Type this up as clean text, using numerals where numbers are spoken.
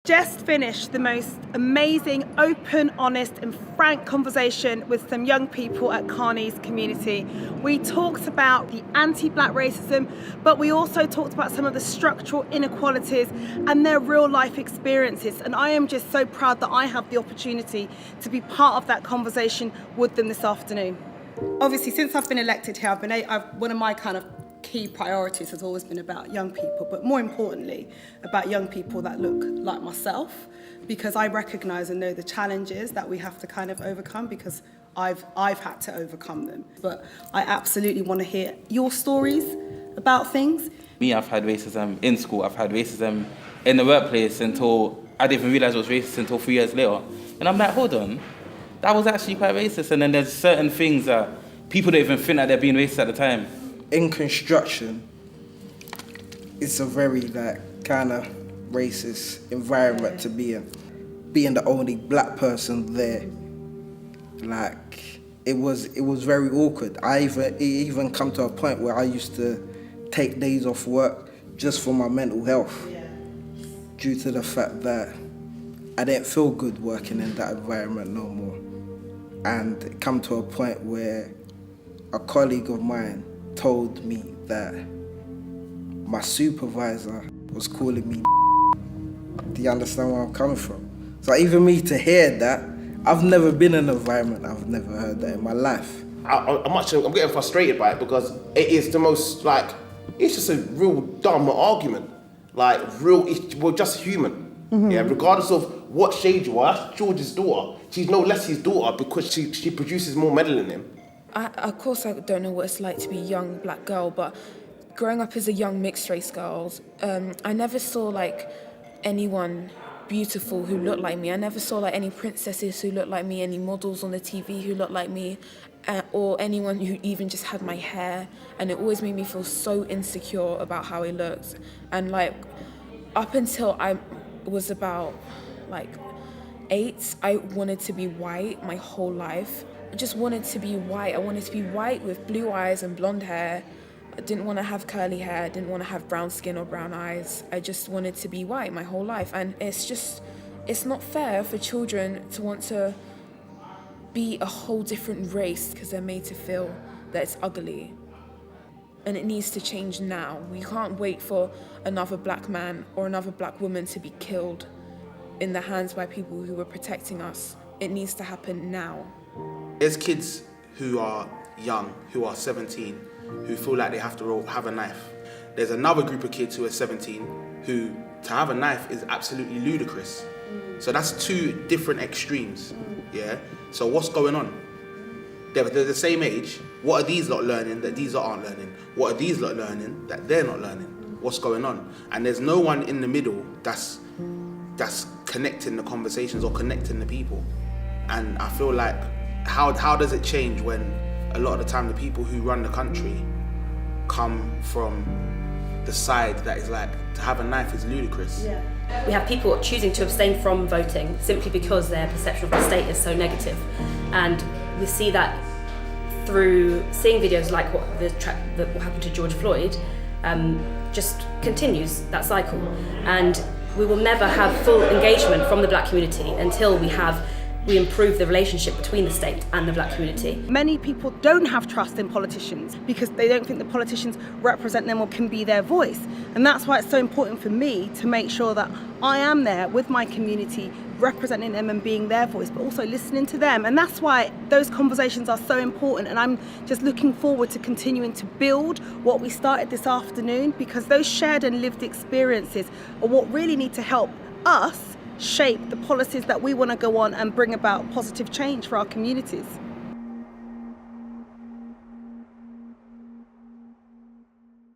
just finished the most amazing, open, honest and frank conversation with some young people at Carney's community. We talked about the anti-black racism, but we also talked about some of the structural inequalities and their real life experiences. And I am just so proud that I have the opportunity to be part of that conversation with them this afternoon. Obviously, since I've been elected here, one of my kind of key priorities has always been about young people, but more importantly, about young people that look like myself, because I recognise and know the challenges that we have to kind of overcome, because I've had to overcome them. But I absolutely want to hear your stories about things. Me, I've had racism in school, I've had racism in the workplace until I didn't even realise it was racist until 3 years later. And I'm like, hold on, that was actually quite racist. And then there's certain things that people don't even think that they're being racist at the time. In construction, it's a very kind of racist environment to be in. Being the only black person there, it was very awkward. It even come to a point where I used to take days off work just for my mental health, due to the fact that I didn't feel good working in that environment no more. And it come to a point where a colleague of mine told me that my supervisor was calling me. Do you understand where I'm coming from? So even me to hear that, I've never been in an environment, I've never heard that in my life. I'm getting frustrated by it because it is the most it's just a real dumb argument. We're just human. Mm-hmm. Yeah, regardless of what shade you are. That's George's daughter. She's no less his daughter because she produces more metal than him. Of course, I don't know what it's like to be a young black girl, but growing up as a young mixed race girl, I never saw anyone beautiful who looked like me. I never saw any princesses who looked like me, any models on the TV who looked like me, or anyone who even just had my hair. And it always made me feel so insecure about how I looked. And up until I was about 8, I wanted to be white my whole life. I just wanted to be white. I wanted to be white with blue eyes and blonde hair. I didn't want to have curly hair. I didn't want to have brown skin or brown eyes. I just wanted to be white my whole life. And it's not fair for children to want to be a whole different race because they're made to feel that it's ugly. And it needs to change now. We can't wait for another black man or another black woman to be killed in the hands by people who were protecting us. It needs to happen now. There's kids who are young, who are 17, who feel like they have to have a knife. There's another group of kids who are 17 who to have a knife is absolutely ludicrous. So that's two different extremes, yeah? So what's going on? They're the same age. What are these lot learning that these lot aren't learning? What are these lot learning that they're not learning? What's going on? And there's no one in the middle that's connecting the conversations or connecting the people. And I feel like, how does it change when a lot of the time the people who run the country come from the side that is to have a knife is ludicrous. Yeah. We have people choosing to abstain from voting simply because their perception of the state is so negative. And we see that through seeing videos like what happened to George Floyd, just continues that cycle. And we will never have full engagement from the black community until we improve the relationship between the state and the black community. Many people don't have trust in politicians because they don't think the politicians represent them or can be their voice. And that's why it's so important for me to make sure that I am there with my community, representing them and being their voice, but also listening to them. And that's why those conversations are so important. And I'm just looking forward to continuing to build what we started this afternoon, because those shared and lived experiences are what really need to help us shape the policies that we want to go on and bring about positive change for our communities.